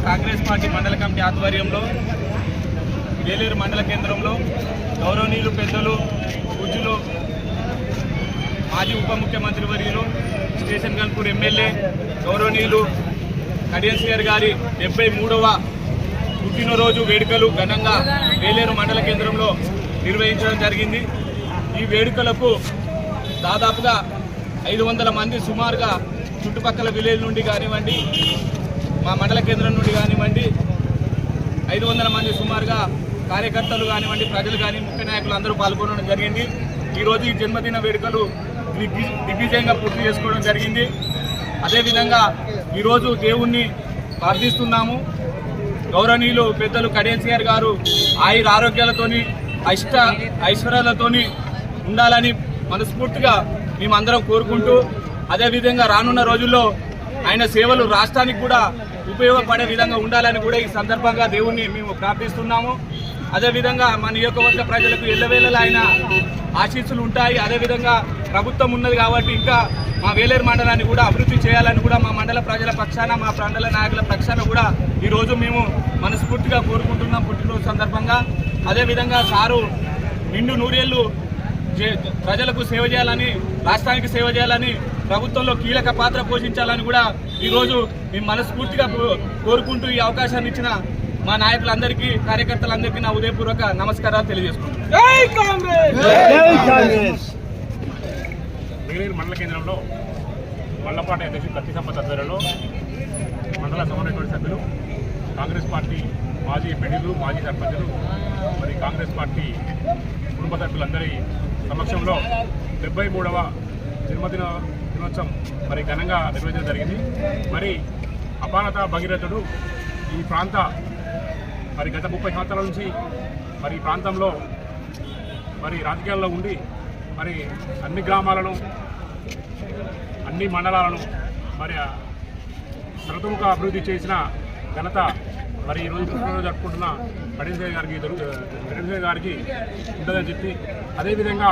Congress party మండల committee ఆధ్వర్యంలో వేలేరు మండల కేంద్రంలో గౌరవనీయులు పెద్దలు పూజ్యులు మాజీ ఉప ముఖ్యమంత్రి వర్యులు స్టేషన్ గన్పూర్ ఎమ్మెల్యే గౌరవనీయులు కడియం శ్రీహరి గారి 73వ పుట్టినరోజు వేడుకలు ఘనంగా వేలేరు మండల కేంద్రంలో నిర్వహించడం జరిగింది. ఈ వేడుకలకు దాదాపుగా 500 మంది సుమారుగా చుట్టుపక్కల విలేజ్ నుండి కానివ్వండి, మా మండల కేంద్రం నుండి కానివ్వండి 500 మంది సుమారుగా కార్యకర్తలు కానివ్వండి, ప్రజలు కానీ, ముఖ్య నాయకులు అందరూ పాల్గొనడం జరిగింది. ఈరోజు ఈ జన్మదిన వేడుకలు దిగ్విజయంగా పూర్తి చేసుకోవడం జరిగింది. అదేవిధంగా ఈరోజు దేవుణ్ణి ప్రార్థిస్తున్నాము. గౌరవనీయులు పెద్దలు కడియం శ్రీహరి గారు ఆయుర ఆరోగ్యాలతోని ఐశ్వర్యాలతోని ఉండాలని మనస్ఫూర్తిగా మేమందరం కోరుకుంటూ, అదేవిధంగా రానున్న రోజుల్లో ఆయన సేవలు రాష్ట్రానికి కూడా ఉపయోగపడే విధంగా ఉండాలని కూడా ఈ సందర్భంగా దేవుణ్ణి మేము ప్రార్థిస్తున్నాము. అదేవిధంగా మా నియోజకవర్గ ప్రజలకు ఎల్లవేళలా ఆయన ఆశీస్సులు ఉంటాయి. అదేవిధంగా ప్రభుత్వం ఉన్నది కాబట్టి ఇంకా మా వేలేరు మండలాన్ని కూడా అభివృద్ధి చేయాలని కూడా మా మండల ప్రజల పక్షాన, మా మండల నాయకుల పక్షాన కూడా ఈరోజు మేము మనస్ఫూర్తిగా కోరుకుంటున్నాం పుట్టినరోజు సందర్భంగా. అదేవిధంగా సారు నిండు నూరేళ్లు ప్రజలకు సేవ చేయాలని, రాష్ట్రానికి సేవ చేయాలని, ప్రభుత్వంలో కీలక పాత్ర పోషించాలని కూడా ఈరోజు మేము మనస్ఫూర్తిగా కోరుకుంటూ ఈ అవకాశాన్ని ఇచ్చిన మా నాయకులందరికీ, కార్యకర్తలందరికీ నా ఉదయపూర్వక నమస్కారాలు తెలియజేసుకుంటున్నాను. వేలేరు మండల కేంద్రంలో మల్లపాటి అధ్యక్షుడు కత్తి సంపత్ ఆధ్వర్యంలో మండల సమన్వయ సభ్యులు, కాంగ్రెస్ పార్టీ మాజీ ఎంపీలు, మాజీ సర్పంచులు, మరి కాంగ్రెస్ పార్టీ కుటుంబ సభ్యులందరి సమక్షంలో 73వ దినోత్సవం మరి ఘనంగా నిర్వహించడం జరిగింది. మరి అపానత భగీరథుడు ఈ ప్రాంత మరి గత 30 సంవత్సరాల నుంచి మరి ఈ ప్రాంతంలో మరి రాజకీయాల్లో ఉండి మరి అన్ని గ్రామాలను, అన్ని మండలాలను మరి సర్వతోముఖ అభివృద్ధి చేసిన ఘనత మరి ఈరోజు పుట్టినరోజు జరుపుకుంటున్న కడియం శ్రీహరి గారికి ఉంటుందని చెప్పి, అదేవిధంగా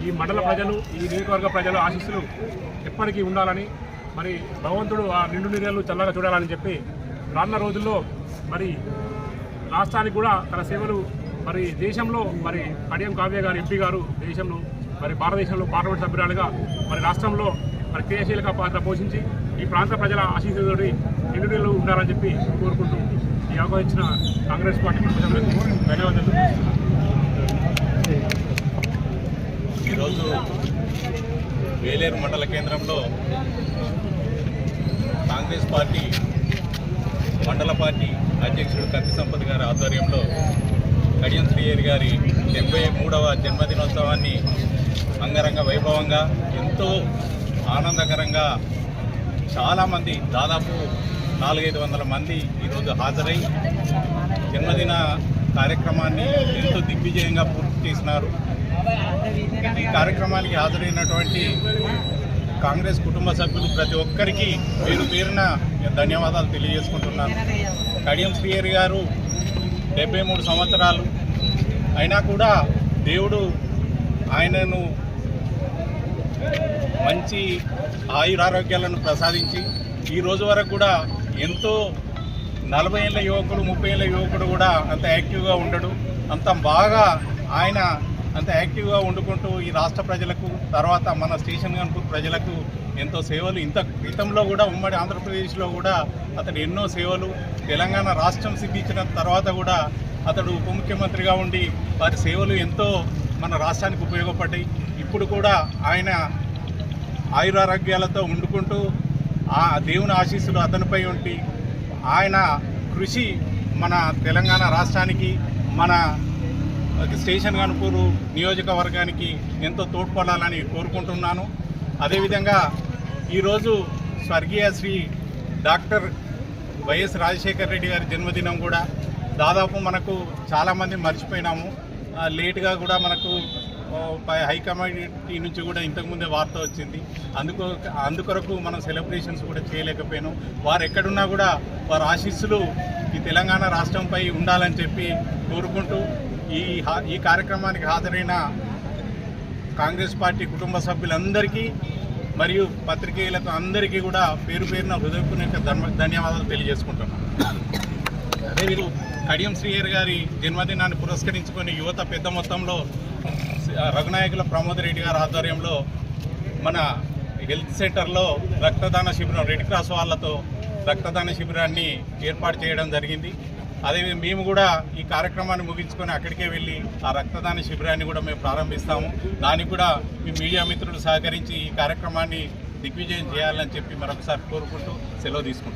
ఈ మండల ప్రజలు, ఈ నియోజకవర్గ ప్రజల ఆశీస్సులు ఎప్పటికీ ఉండాలని, మరి భగవంతుడు ఆ నిండు నీరేళ్ళు చల్లగా చూడాలని చెప్పి రానున్న రోజుల్లో మరి రాష్ట్రానికి కూడా తన సేవలు మరి దేశంలో మరి కడియం కావ్య గారు ఎంపీ గారు దేశంలో మరి భారతదేశంలో పార్లమెంట్ సభ్యురాలుగా మరి రాష్ట్రంలో మరి క్రియాశీలక పాత్ర పోషించి ఈ ప్రాంత ప్రజల ఆశీస్సులతోటి నిండు నీళ్ళు ఉండాలని చెప్పి కోరుకుంటూ ఈ అవకాశం ఇచ్చిన కాంగ్రెస్ పార్టీ ప్రజలకు ధన్యవాదాలు. ఈరోజు వేలేరు మండల కేంద్రంలో కాంగ్రెస్ పార్టీ మండల పార్టీ అధ్యక్షుడు కత్తి సంపత్ గారి ఆధ్వర్యంలో కడియం శ్రీహరి గారి 73వ జన్మదినోత్సవాన్ని అంగరంగ వైభవంగా, ఎంతో ఆనందకరంగా చాలామంది, దాదాపు 400-500 మంది ఈరోజు హాజరై జన్మదిన కార్యక్రమాన్ని ఎంతో దిగ్విజయంగా పూర్తి చేసినారు. ఈ కార్యక్రమానికి హాజరైనటువంటి కాంగ్రెస్ కుటుంబ సభ్యులు ప్రతి ఒక్కరికి పేరు పేరున ధన్యవాదాలు తెలియజేసుకుంటున్నాను. కడియం శ్రీహరి గారు 73 సంవత్సరాలు అయినా కూడా దేవుడు ఆయనను మంచి ఆయురారోగ్యాలను ప్రసాదించి ఈ రోజు వరకు కూడా ఎంతో 40 ఏళ్ళ యువకుడు 30 ఏళ్ళ యువకుడు కూడా అంత యాక్టివ్గా ఉండడు. అంత బాగా ఆయన అంత యాక్టివ్గా వండుకుంటూ ఈ రాష్ట్ర ప్రజలకు తర్వాత మన స్టేషన్ గన్పూర్ ప్రజలకు ఎంతో సేవలు ఇంత క్రితంలో కూడా ఉమ్మడి ఆంధ్రప్రదేశ్లో కూడా అతడు ఎన్నో సేవలు తెలంగాణ రాష్ట్రం సిద్ధించిన తర్వాత కూడా అతడు ఉప ముఖ్యమంత్రిగా ఉండి వారి సేవలు ఎంతో మన రాష్ట్రానికి ఉపయోగపడ్డాయి. ఇప్పుడు కూడా ఆయన ఆయురారోగ్యాలతో వండుకుంటూ ఆ దేవుని ఆశీస్సులు అతనిపై ఉండి ఆయన కృషి మన తెలంగాణ రాష్ట్రానికి మన స్టేషన్ గన్పూర్ నియోజకవర్గానికి ఎంతో తోడ్పడాలని కోరుకుంటున్నాను. అదేవిధంగా ఈరోజు స్వర్గీయ శ్రీ డాక్టర్ వైఎస్ రాజశేఖర రెడ్డి గారి జన్మదినం కూడా దాదాపు మనకు చాలామంది మర్చిపోయినాము. లేటుగా కూడా మనకు హైకమాండ్ నుంచి కూడా ఇంతకుముందే వార్త వచ్చింది. అందుకొరకు మనం సెలబ్రేషన్స్ కూడా చేయలేకపోయాను. వారు ఎక్కడున్నా కూడా వారి ఆశీస్సులు ఈ తెలంగాణ రాష్ట్రంపై ఉండాలని చెప్పి కోరుకుంటూ ఈ కార్యక్రమానికి హాజరైన కాంగ్రెస్ పార్టీ కుటుంబ సభ్యులందరికీ మరియు పత్రికేయులకు అందరికీ కూడా పేరు పేరున హృదయపూర్వక ధన్యవాదాలు తెలియజేసుకుంటున్నాను. అదేవిధంగా కడియం శ్రీహరి గారి జన్మదినాన్ని పురస్కరించుకొని యువత పెద్ద మొత్తంలో రఘునాయకుల ప్రమోద్ రెడ్డి గారి ఆధ్వర్యంలో మన హెల్త్ సెంటర్లో రక్తదాన శిబిరం రెడ్ క్రాస్ వాళ్ళతో రక్తదాన శిబిరాన్ని ఏర్పాటు చేయడం జరిగింది. అదే మేము కూడా ఈ కార్యక్రమాన్ని ముగించుకొని అక్కడికే వెళ్ళి ఆ రక్తదాన శిబిరాన్ని కూడా మేము ప్రారంభిస్తాము. దానికి కూడా మీ మీడియా మిత్రులు సహకరించి ఈ కార్యక్రమాన్ని దిగ్విజయం చేయాలని చెప్పి మరొకసారి కోరుకుంటూ సెలవు తీసుకుంటాం.